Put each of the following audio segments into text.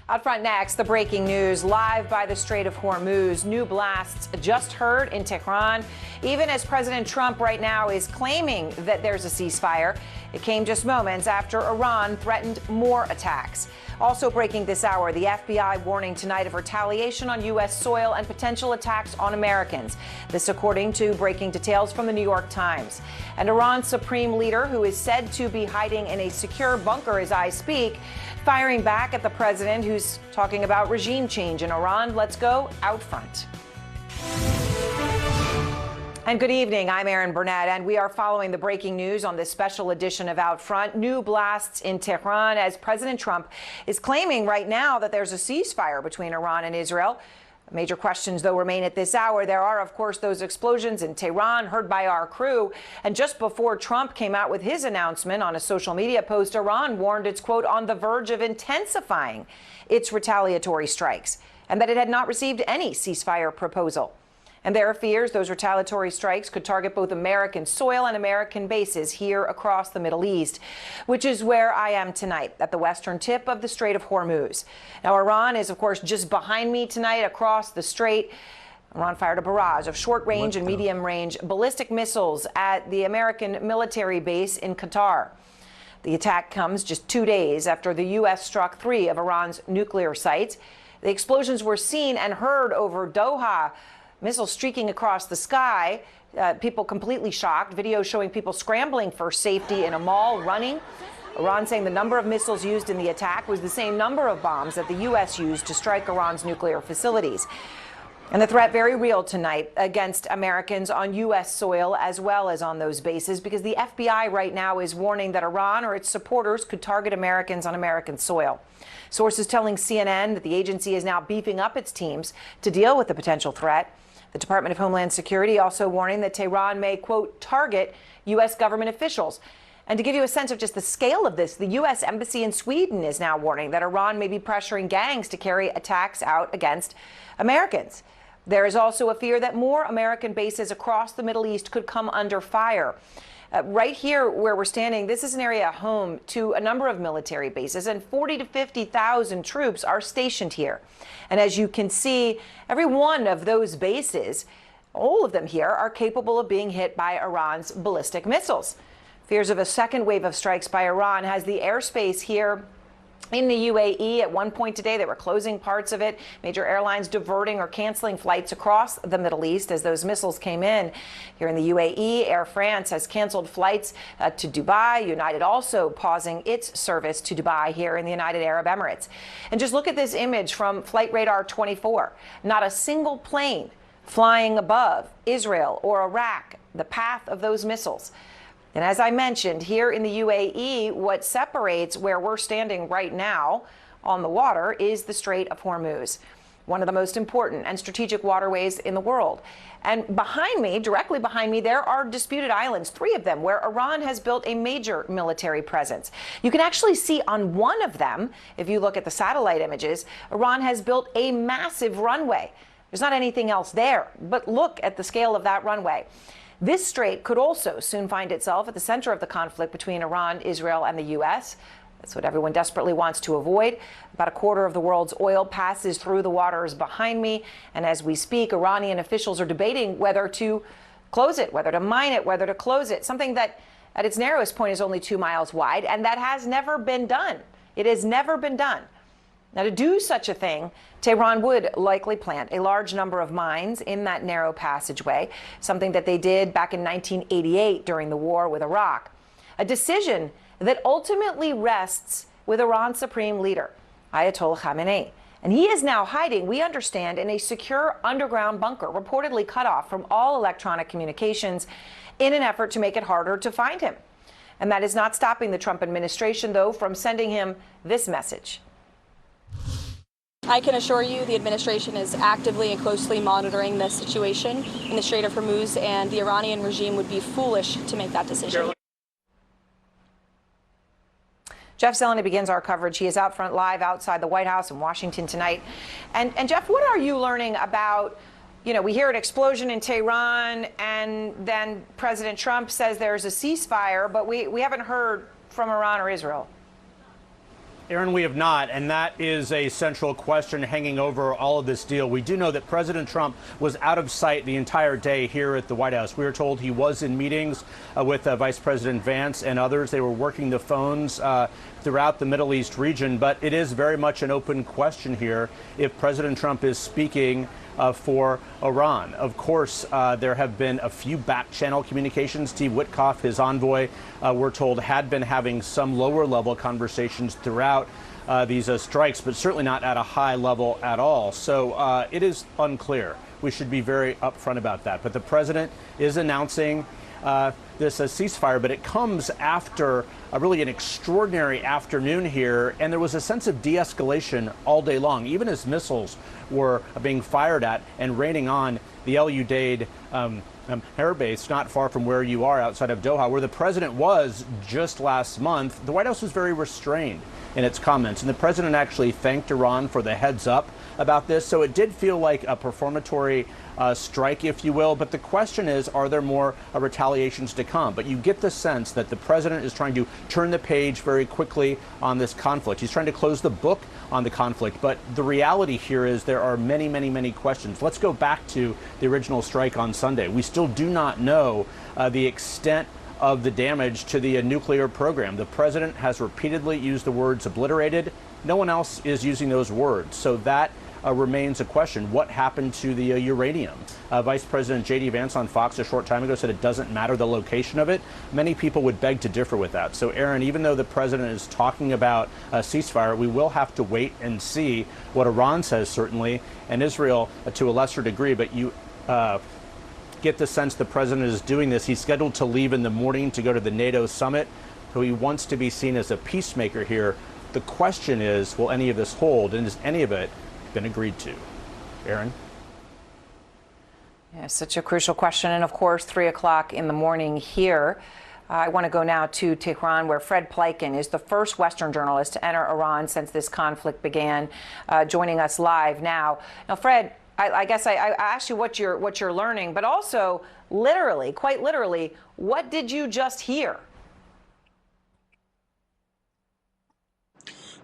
Out front next, the breaking news live by the Strait of Hormuz. New blasts just heard in Tehran, even as President Trump right now is claiming that there's a ceasefire. It came just moments after Iran threatened more attacks. Also breaking this hour, the FBI warning tonight of retaliation on U.S. soil and potential attacks on Americans. This according to breaking details from the New York Times. And Iran's supreme leader, who is said to be hiding in a secure bunker as I speak, firing back at the president who's talking about regime change in Iran. Let's go out front. And good evening. I'm Erin Burnette, and we are following the breaking news on this special edition of Out Front. New blasts in Tehran as President Trump is claiming right now that there's a ceasefire between Iran and Israel. Major questions, though, remain at this hour. There are, of course, those explosions in Tehran heard by our crew. And just before Trump came out with his announcement on a social media post, Iran warned it's, quote, on the verge of intensifying its retaliatory strikes and that it had not received any ceasefire proposal. And there are fears those retaliatory strikes could target both American soil and American bases here across the Middle East, which is where I am tonight, at the western tip of the Strait of Hormuz. Now, Iran is, of course, just behind me tonight across the strait. Iran fired a barrage of short-range and medium-range ballistic missiles at the American military base in Qatar. The attack comes just 2 days after the U.S. struck 3 of Iran's nuclear sites. The explosions were seen and heard over Doha. Missiles streaking across the sky, people completely shocked. Video showing people scrambling for safety in a mall, running. Iran saying the number of missiles used in the attack was the same number of bombs that the U.S. used to strike Iran's nuclear facilities. And the threat very real tonight against Americans on U.S. soil as well as on those bases, because the FBI right now is warning that Iran or its supporters could target Americans on American soil. Sources telling CNN that the agency is now beefing up its teams to deal with the potential threat. The Department of Homeland Security also warning that Tehran may, quote, target U.S. government officials. And to give you a sense of just the scale of this, the U.S. Embassy in Sweden is now warning that Iran may be pressuring gangs to carry attacks out against Americans. There is also a fear that more American bases across the Middle East could come under fire. Right here where we're standing, this is an area home to a number of military bases, and 40 to 50,000 troops are stationed here. And as you can see, every one of those bases, all of them here, are capable of being hit by Iran's ballistic missiles. Fears of a second wave of strikes by Iran has the airspace here in the UAE. At one point today, they were closing parts of it. Major airlines diverting or canceling flights across the Middle East as those missiles came in. Here in the UAE, Air France has canceled flights to Dubai. United also pausing its service to Dubai here in the United Arab Emirates. And just look at this image from Flight Radar 24. Not a single plane flying above Israel or Iraq, the path of those missiles. And as I mentioned, here in the UAE, what separates where we're standing right now on the water is the Strait of Hormuz, one of the most important and strategic waterways in the world. And behind me, directly behind me, there are disputed islands, 3 of them, where Iran has built a major military presence. You can actually see on one of them, if you look at the satellite images, Iran has built a massive runway. There's not anything else there, but look at the scale of that runway. This strait could also soon find itself at the center of the conflict between Iran, Israel, and the U.S. That's what everyone desperately wants to avoid. About a quarter of the world's oil passes through the waters behind me. And as we speak, Iranian officials are debating whether to close it, whether to mine it, whether to close it, something that at its narrowest point is only 2 miles wide. And that has never been done. It has never been done. Now, to do such a thing, Tehran would likely plant a large number of mines in that narrow passageway, something that they did back in 1988 during the war with Iraq. A decision that ultimately rests with Iran's supreme leader, Ayatollah Khamenei. And he is now hiding, we understand, in a secure underground bunker, reportedly cut off from all electronic communications in an effort to make it harder to find him. And that is not stopping the Trump administration, though, from sending him this message. I can assure you the administration is actively and closely monitoring the situation in the Strait of Hormuz, and the Iranian regime would be foolish to make that decision. Jeff Zeleny begins our coverage. He is out front live outside the White House in Washington tonight. And Jeff, what are you learning about, we hear an explosion in Tehran, and then President Trump says there's a ceasefire, but we haven't heard from Iran or Israel. Erin, we have not, and that is a central question hanging over all of this deal. We do know that President Trump was out of sight the entire day here at the White House. We were told he was in meetings with Vice President Vance and others. They were working the phones throughout the Middle East region, but it is very much an open question here if President Trump is speaking for Iran. Of course, there have been a few back-channel communications. Steve Witkoff, his envoy, we're told, had been having some lower-level conversations throughout these strikes, but certainly not at a high level at all. So it is unclear. We should be very upfront about that. But the president is announcing this ceasefire, but it comes after really an extraordinary afternoon here, and there was a sense of de-escalation all day long, even as missiles were being fired at and raining on the El Udeid air base not far from where you are outside of Doha, where the president was just last month. The White House was very restrained in its comments, and the president actually thanked Iran for the heads up about this. So it did feel like a performatory strike, if you will. But the question is, are there more retaliations to come? But you get the sense that the president is trying to turn the page very quickly on this conflict. He's trying to close the book on the conflict. But the reality here is there are many, many, many questions. Let's go back to the original strike on Sunday. We still do not know the extent of the damage to the nuclear program. The president has repeatedly used the words obliterated. No one else is using those words. So that remains a question. What happened to the uranium? Vice President J.D. Vance on Fox a short time ago said it doesn't matter the location of it. Many people would beg to differ with that. So, Erin, even though the president is talking about a ceasefire, we will have to wait and see what Iran says, certainly, and Israel to a lesser degree. But you get the sense the president is doing this. He's scheduled to leave in the morning to go to the NATO summit, so he wants to be seen as a peacemaker here. The question is, will any of this hold, and has any of it been agreed to? Erin? Yeah, such a crucial question. And of course, 3 o'clock in the morning here. I want to go now to Tehran, where Fred Pleiken is the first Western journalist to enter Iran since this conflict began, joining us live now. Now, Fred, I guess I asked you what you're learning, but also literally, quite literally, what did you just hear?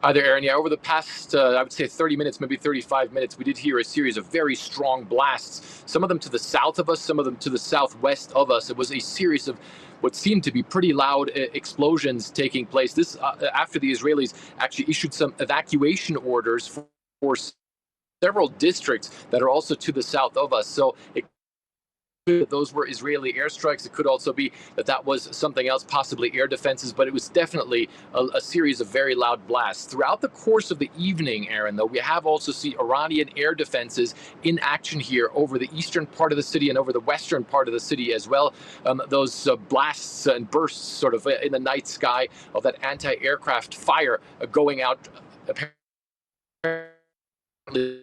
Hi there, Erin. Yeah, over the past, I would say 30 minutes, maybe 35 minutes, we did hear a series of very strong blasts, some of them to the south of us, some of them to the southwest of us. It was a series of what seemed to be pretty loud explosions taking place. This after the Israelis actually issued some evacuation orders for several districts that are also to the south of us. So those were Israeli airstrikes. It could also be that was something else, possibly air defenses, but it was definitely a series of very loud blasts. Throughout the course of the evening, Erin, though, we have also seen Iranian air defenses in action here over the eastern part of the city and over the western part of the city as well. Those blasts and bursts sort of in the night sky of that anti-aircraft fire going out apparently.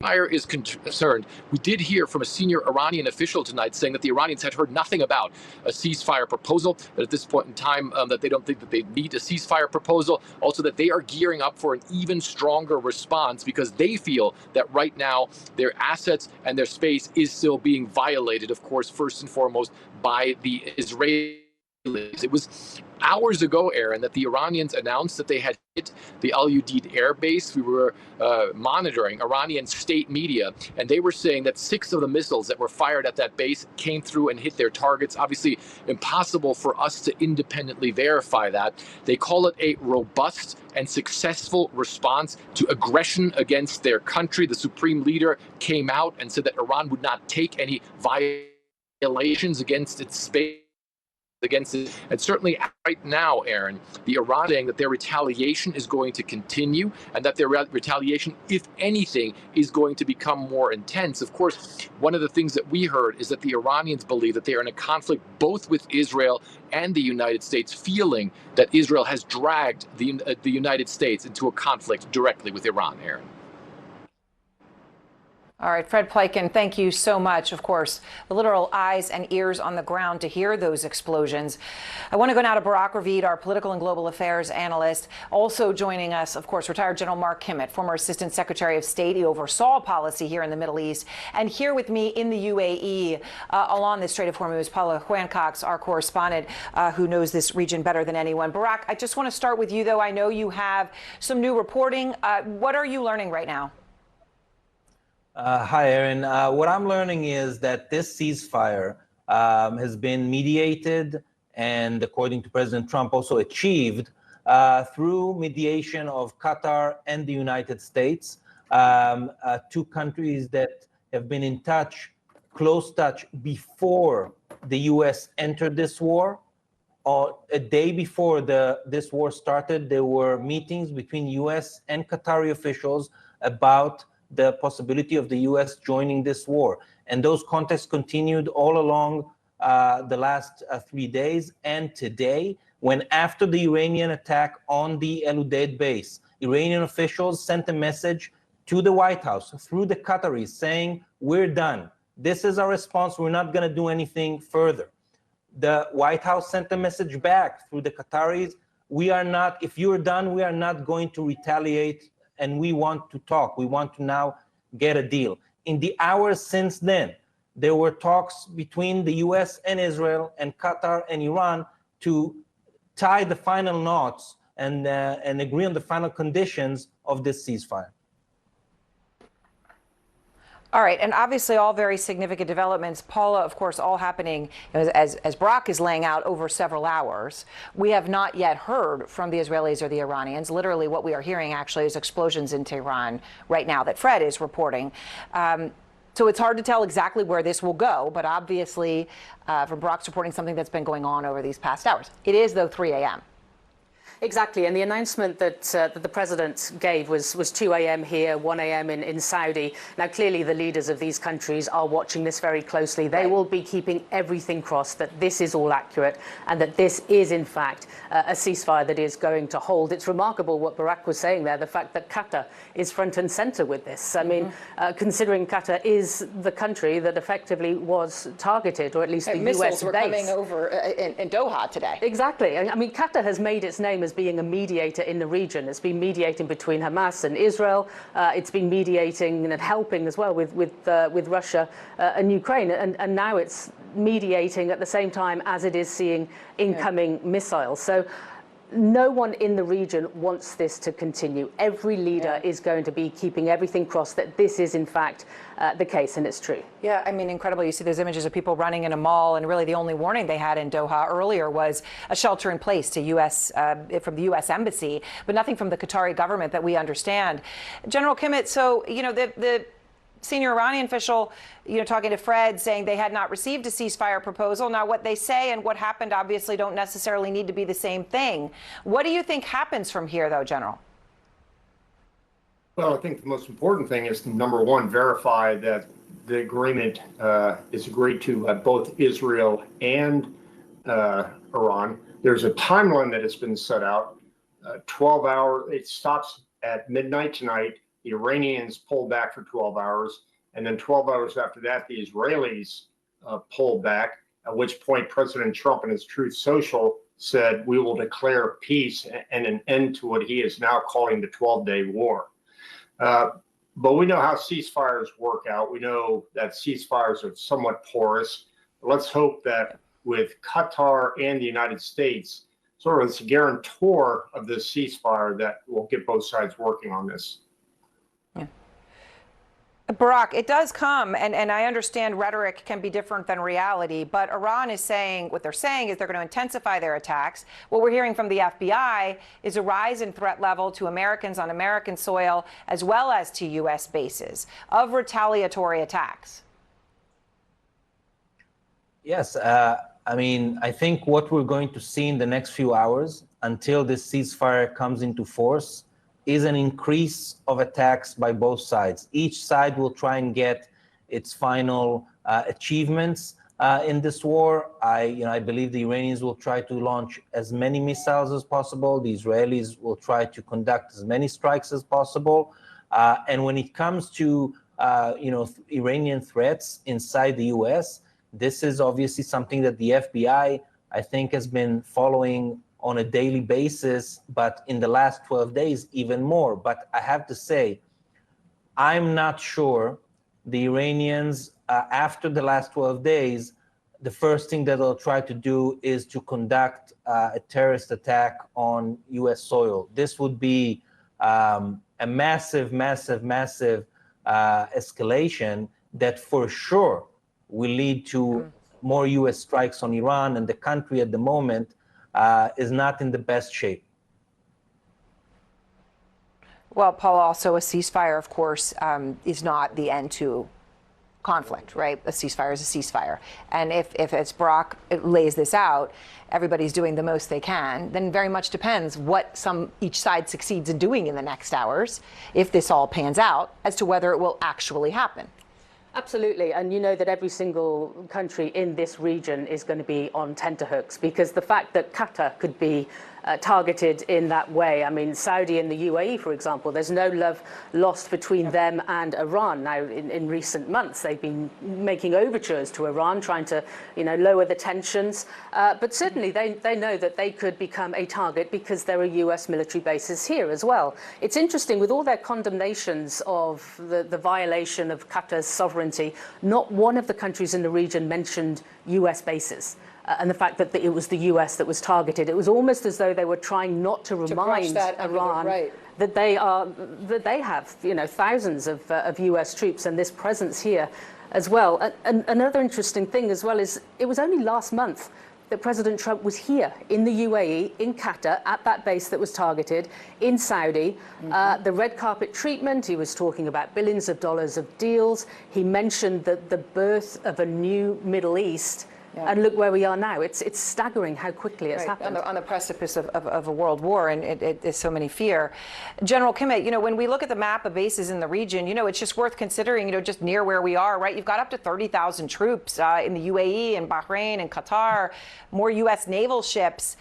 Fire is concerned. We did hear from a senior Iranian official tonight saying that the Iranians had heard nothing about a ceasefire proposal, that at this point in time that they don't think that they need a ceasefire proposal, also that they are gearing up for an even stronger response because they feel that right now their assets and their space is still being violated, of course, first and foremost by the Israelis. It was hours ago, Erin, that the Iranians announced that they had hit the Al Udeid air base. We were monitoring Iranian state media, and they were saying that 6 of the missiles that were fired at that base came through and hit their targets. Obviously, impossible for us to independently verify that. They call it a robust and successful response to aggression against their country. The supreme leader came out and said that Iran would not take any violations against its space. Against it. And certainly right now, Erin, the Iran saying that their retaliation is going to continue and that their retaliation, if anything, is going to become more intense. Of course, one of the things that we heard is that the Iranians believe that they are in a conflict both with Israel and the United States, feeling that Israel has dragged the United States into a conflict directly with Iran, Erin. All right, Fred Pleiken, thank you so much. Of course, the literal eyes and ears on the ground to hear those explosions. I want to go now to Barak Ravid, our political and global affairs analyst. Also joining us, of course, retired General Mark Kimmett, former Assistant Secretary of State. He oversaw policy here in the Middle East. And here with me in the UAE, along the Strait of Hormuz, Paula Juan-Cox, our correspondent, who knows this region better than anyone. Barak, I just want to start with you, though. I know you have some new reporting. What are you learning right now? Hi, Erin. What I'm learning is that this ceasefire has been mediated and, according to President Trump, also achieved through mediation of Qatar and the United States, two countries that have been in touch, close touch, before the U.S. entered this war. A day before this war started, there were meetings between U.S. and Qatari officials about the possibility of the U.S. joining this war. And those contacts continued all along the last 3 days and today, when after the Iranian attack on the El Udeid base, Iranian officials sent a message to the White House through the Qataris saying, we're done. This is our response. We're not going to do anything further. The White House sent a message back through the Qataris. We are not, if you're done, we are not going to retaliate, and we want to talk. We want to now get a deal. In the hours since then, there were talks between the US and Israel and Qatar and Iran to tie the final knots and agree on the final conditions of this ceasefire. All right, and obviously all very significant developments. Paula, of course, all happening, as Barak is laying out, over several hours. We have not yet heard from the Israelis or the Iranians. Literally what we are hearing actually is explosions in Tehran right now that Fred is reporting. So it's hard to tell exactly where this will go, but obviously from Barak's reporting, something that's been going on over these past hours. It is, though, 3 a.m. Exactly, and the announcement that the president gave was 2 a.m. here, 1 a.m. in Saudi. Now, clearly, the leaders of these countries are watching this very closely. They will be keeping everything crossed that this is all accurate and that this is, in fact, a ceasefire that is going to hold. It's remarkable what Barak was saying there, the fact that Qatar is front and center with this. I mean, considering Qatar is the country that effectively was targeted, or at least the missiles U.S. were base. Coming over in Doha today. Exactly. I mean, Qatar has made its name as being a mediator in the region. It's been mediating between Hamas and Israel. It's been mediating and helping as well with Russia and Ukraine. And now it's mediating at the same time as it is seeing incoming missiles. So no one in the region wants this to continue. Every leader is going to be keeping everything crossed that this is, in fact, the case, and it's true. Yeah, I mean, incredible. You see those images of people running in a mall, and really the only warning they had in Doha earlier was a shelter in place from the U.S. Embassy, but nothing from the Qatari government that we understand. General Kimmett, so, the senior Iranian official, talking to Fred, saying they had not received a ceasefire proposal. Now, what they say and what happened obviously don't necessarily need to be the same thing. What do you think happens from here, though, General? Well, I think the most important thing is to, number one, verify that the agreement is agreed to by both Israel and Iran. There's a timeline that has been set out, 12 hours. It stops at midnight tonight. The Iranians pull back for 12 hours, and then 12 hours after that, the Israelis pull back, at which point President Trump in his Truth Social said, we will declare peace and an end to what he is now calling the 12-day war. But we know how ceasefires work out. We know that ceasefires are somewhat porous. Let's hope that with Qatar and the United States, sort of as a guarantor of this ceasefire, that will get both sides working on this. Barak, it does come, and I understand rhetoric can be different than reality, but Iran is saying, what they're saying is they're going to intensify their attacks. What we're hearing from the FBI is a rise in threat level to Americans on American soil, as well as to U.S. bases, of retaliatory attacks. Yes, I mean, I think what we're going to see in the next few hours until this ceasefire comes into force is an increase of attacks by both sides. Each side will try and get its final achievements in this war. I believe the Iranians will try to launch as many missiles as possible. The Israelis will try to conduct as many strikes as possible. And when it comes to Iranian threats inside the U.S. This is obviously something that the FBI, I think, has been following on a daily basis, but in the last 12 days, even more. But I have to say, I'm not sure the Iranians, after the last 12 days, the first thing that they'll try to do is to conduct a terrorist attack on U.S. soil. This would be a massive escalation that for sure will lead to more U.S. strikes on Iran, and the country at the moment is not in the best shape. Well, Paul, also a ceasefire, of course, is not the end to conflict, right? A ceasefire is a ceasefire. And if as Barack lays this out, everybody's doing the most they can, then very much depends what each side succeeds in doing in the next hours, if this all pans out, as to whether it will actually happen. Absolutely, and you know that every single country in this region is going to be on tenterhooks, because the fact that Qatar could be targeted in that way. I mean, Saudi and the UAE, for example, there's no love lost between them and Iran. Now, in recent months, they've been making overtures to Iran, trying to, lower the tensions. But certainly, they know that they could become a target because there are U.S. military bases here as well. It's interesting, with all their condemnations of the violation of Qatar's sovereignty, not one of the countries in the region mentioned U.S. bases. And the fact that it was the U.S. that was targeted. It was almost as though they were trying not to remind Iran that they have, thousands of U.S. troops and this presence here as well. And another interesting thing as well is it was only last month that President Trump was here in the UAE, in Qatar, at that base that was targeted, in Saudi. The red carpet treatment, he was talking about billions of dollars of deals. He mentioned the birth of a new Middle East. Yeah. And look where we are now. It's staggering how quickly it's happened. On the precipice of a world war, and there's so many fear. General Kimmett, when we look at the map of bases in the region, it's just worth considering, just near where we are, right? You've got up to 30,000 troops in the UAE and Bahrain and Qatar, more U.S. naval ships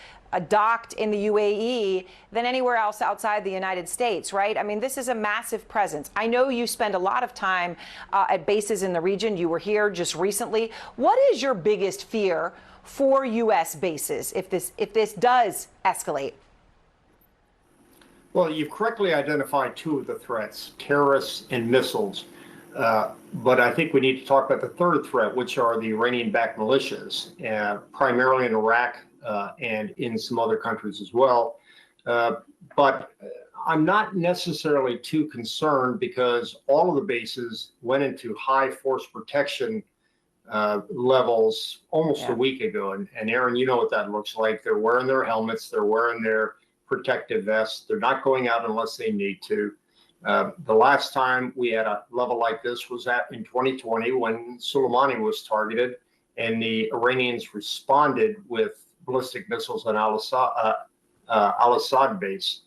docked in the UAE than anywhere else outside the United States, right? I mean, this is a massive presence. I know you spend a lot of time at bases in the region. You were here just recently. What is your biggest fear for U.S. bases if this does escalate? Well, you've correctly identified two of the threats, terrorists and missiles. But I think we need to talk about the third threat, which are the Iranian-backed militias, primarily in Iraq, and in some other countries as well. But I'm not necessarily too concerned because all of the bases went into high force protection levels almost a week ago. And Erin, you know what that looks like. They're wearing their helmets. They're wearing their protective vests. They're not going out unless they need to. The last time we had a level like this was in 2020 when Soleimani was targeted, and the Iranians responded with ballistic missiles on Al-Assad base.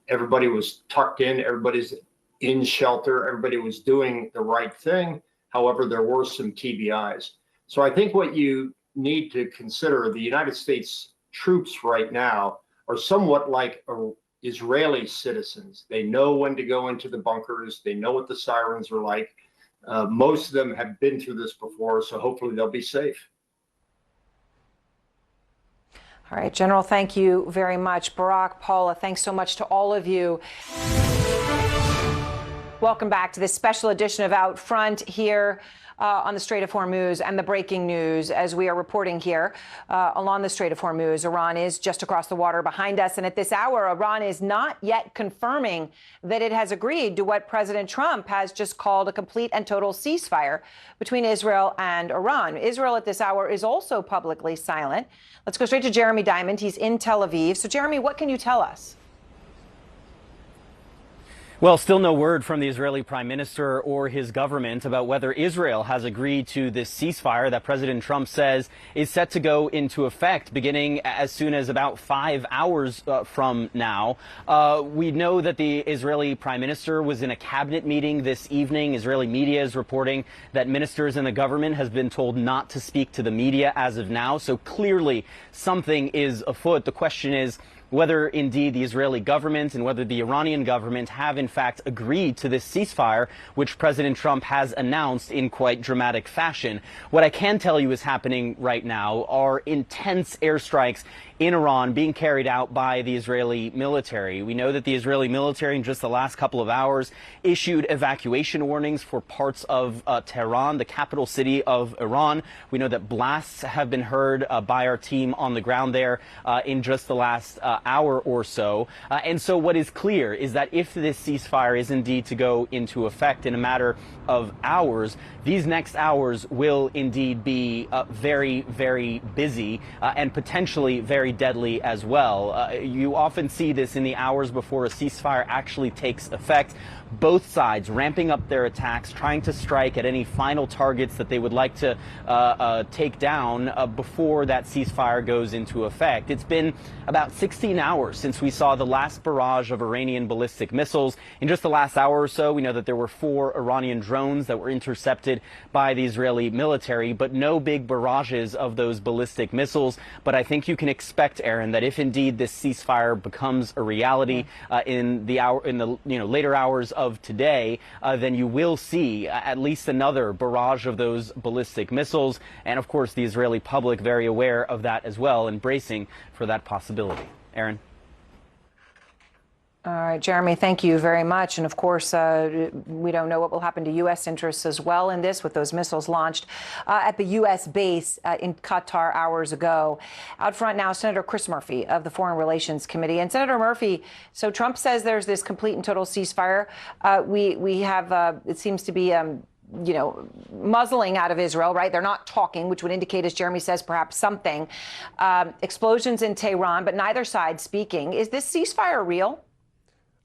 Everybody was tucked in, everybody's in shelter, everybody was doing the right thing. However, there were some TBIs. So I think what you need to consider, the United States troops right now are somewhat like Israeli citizens. They know when to go into the bunkers. They know what the sirens are like. Most of them have been through this before, so hopefully they'll be safe. All right, General, thank you very much. Barack, Paula, thanks so much to all of you. Welcome back to this special edition of Out Front here on the Strait of Hormuz, and the breaking news as we are reporting here along the Strait of Hormuz. Iran is just across the water behind us, and at this hour, Iran is not yet confirming that it has agreed to what President Trump has just called a complete and total ceasefire between Israel and Iran. Israel at this hour is also publicly silent. Let's go straight to Jeremy Diamond. He's in Tel Aviv. So, Jeremy, what can you tell us? Well, still no word from the Israeli prime minister or his government about whether Israel has agreed to this ceasefire that President Trump says is set to go into effect beginning as soon as about 5 hours from now. We know that the Israeli prime minister was in a cabinet meeting this evening. Israeli media is reporting that ministers in the government has been told not to speak to the media as of now. So clearly something is afoot. The question is, whether indeed the Israeli government and whether the Iranian government have in fact agreed to this ceasefire, which President Trump has announced in quite dramatic fashion. What I can tell you is happening right now are intense airstrikes in Iran being carried out by the Israeli military. We know that the Israeli military in just the last couple of hours issued evacuation warnings for parts of Tehran, the capital city of Iran. We know that blasts have been heard by our team on the ground there in just the last hour or so. And so what is clear is that if this ceasefire is indeed to go into effect in a matter of hours, these next hours will indeed be very, very busy and potentially very deadly as well. You often see this in the hours before a ceasefire actually takes effect. Both sides ramping up their attacks, trying to strike at any final targets that they would like to take down before that ceasefire goes into effect. It's been about 16 hours since we saw the last barrage of Iranian ballistic missiles. In just the last hour or so, we know that there were 4 Iranian drones that were intercepted by the Israeli military, but no big barrages of those ballistic missiles. But I think you can expect, Erin, that if indeed this ceasefire becomes a reality in the later hours of today, then you will see at least another barrage of those ballistic missiles. And of course, the Israeli public very aware of that as well, and bracing for that possibility. Erin. All right, Jeremy, thank you very much. And of course, we don't know what will happen to U.S. interests as well in this, with those missiles launched at the U.S. base in Qatar hours ago. Out front now, Senator Chris Murphy of the Foreign Relations Committee. And Senator Murphy, so Trump says there's this complete and total ceasefire. We have, it seems to be, muzzling out of Israel, right? They're not talking, which would indicate, as Jeremy says, perhaps something. Explosions in Tehran, but neither side speaking. Is this ceasefire real?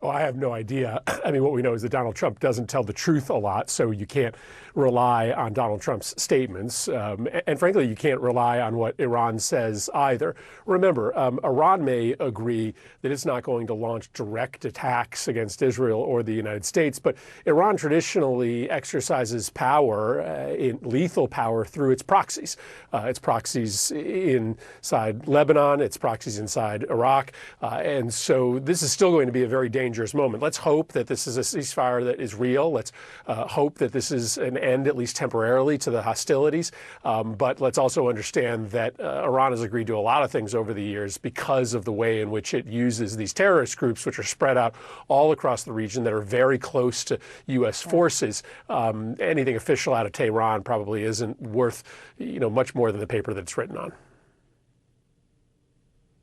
Oh, I have no idea. I mean, what we know is that Donald Trump doesn't tell the truth a lot, so you can't rely on Donald Trump's statements. And frankly, you can't rely on what Iran says either. Remember, Iran may agree that it's not going to launch direct attacks against Israel or the United States, but Iran traditionally exercises power, lethal power, through its proxies. Its proxies inside Lebanon, its proxies inside Iraq. And so this is still going to be a very dangerous moment. Let's hope that this is a ceasefire that is real. Let's hope that this is an end, at least temporarily, to the hostilities. But let's also understand that Iran has agreed to a lot of things over the years because of the way in which it uses these terrorist groups, which are spread out all across the region, that are very close to U.S. forces. Anything official out of Tehran probably isn't worth, much more than the paper that it's written on.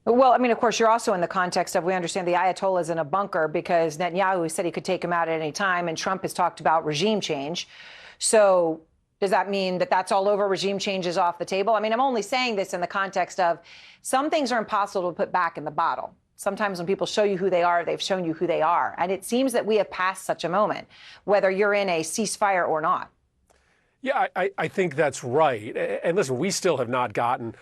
Well, I mean, of course, you're also in the context of, we understand the Ayatollah is in a bunker because Netanyahu said he could take him out at any time, and Trump has talked about regime change. So does that mean that that's all over? Regime change is off the table? I mean, I'm only saying this in the context of some things are impossible to put back in the bottle. Sometimes when people show you who they are, they've shown you who they are. And it seems that we have passed such a moment, whether you're in a ceasefire or not. Yeah, I think that's right. And listen, we still have not gotten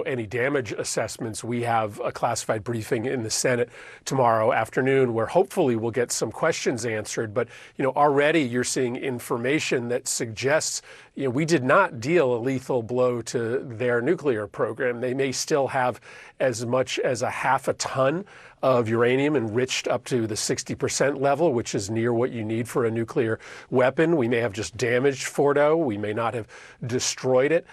any damage assessments. We have a classified briefing in the Senate tomorrow afternoon where hopefully we'll get some questions answered. But, already you're seeing information that suggests, we did not deal a lethal blow to their nuclear program. They may still have as much as a half a ton of uranium enriched up to the 60% level, which is near what you need for a nuclear weapon. We may have just damaged Fordo. We may not have destroyed it.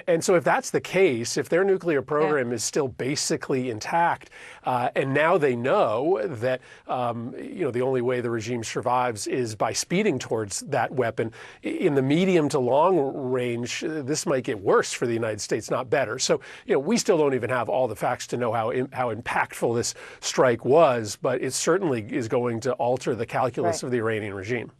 And so if that's the case, if their nuclear program is still basically intact, and now they know that, the only way the regime survives is by speeding towards that weapon, in the medium to long range, this might get worse for the United States, not better. So, we still don't even have all the facts to know how impactful this strike was, but it certainly is going to alter the calculus of the Iranian regime.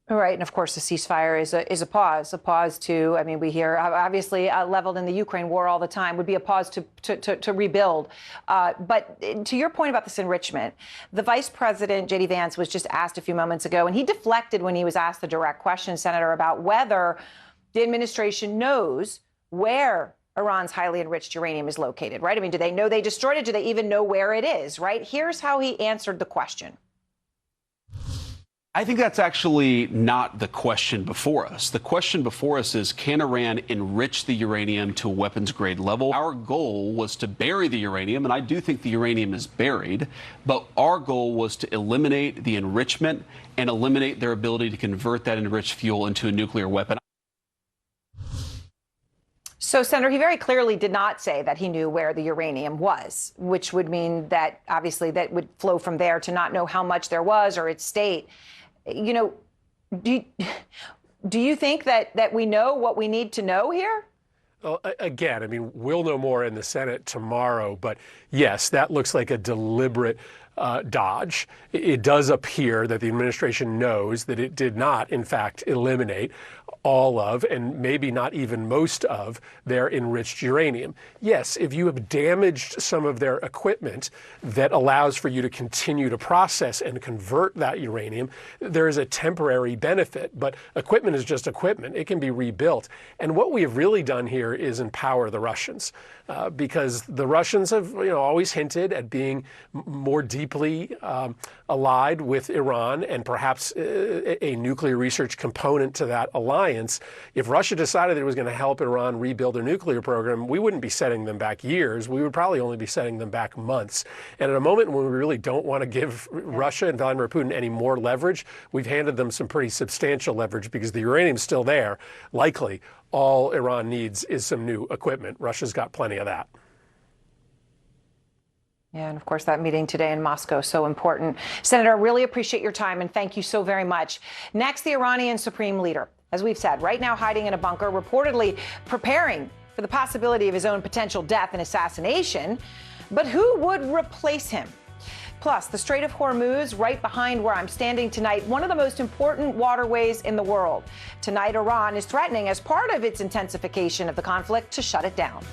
Right, and of course the ceasefire is a pause to, I mean, we hear obviously leveled in the Ukraine war all the time, would be a pause to rebuild. But to your point about this enrichment, the Vice President, J.D. Vance, was just asked a few moments ago, and he deflected when he was asked the direct question, Senator, about whether the administration knows where Iran's highly enriched uranium is located, right? I mean, do they know they destroyed it? Do they even know where it is, right? Here's how he answered the question. I think that's actually not the question before us. The question before us is, can Iran enrich the uranium to a weapons-grade level? Our goal was to bury the uranium, and I do think the uranium is buried, but our goal was to eliminate the enrichment and eliminate their ability to convert that enriched fuel into a nuclear weapon. So, Senator, he very clearly did not say that he knew where the uranium was, which would mean that obviously that would flow from there to not know how much there was or its state. You know, do you think that we know what we need to know here? Well, again, I mean, we'll know more in the Senate tomorrow, but yes, that looks like a deliberate dodge. It does appear that the administration knows that it did not, in fact, eliminate all of, and maybe not even most of, their enriched uranium. Yes, if you have damaged some of their equipment that allows for you to continue to process and convert that uranium, there is a temporary benefit, but equipment is just equipment. It can be rebuilt. And what we have really done here is empower the Russians, because the Russians have always hinted at being more deeply allied with Iran and perhaps a nuclear research component to that alliance. If Russia decided that it was going to help Iran rebuild their nuclear program, we wouldn't be setting them back years. We would probably only be setting them back months. And at a moment when we really don't want to give Russia and Vladimir Putin any more leverage, we've handed them some pretty substantial leverage because the uranium's still there. Likely, all Iran needs is some new equipment. Russia's got plenty of that. Yeah, and of course, that meeting today in Moscow, so important. Senator, I really appreciate your time, and thank you so very much. Next, the Iranian Supreme Leader, as we've said, right now hiding in a bunker, reportedly preparing for the possibility of his own potential death and assassination. But who would replace him? Plus, the Strait of Hormuz, right behind where I'm standing tonight, one of the most important waterways in the world. Tonight, Iran is threatening, as part of its intensification of the conflict, to shut it down.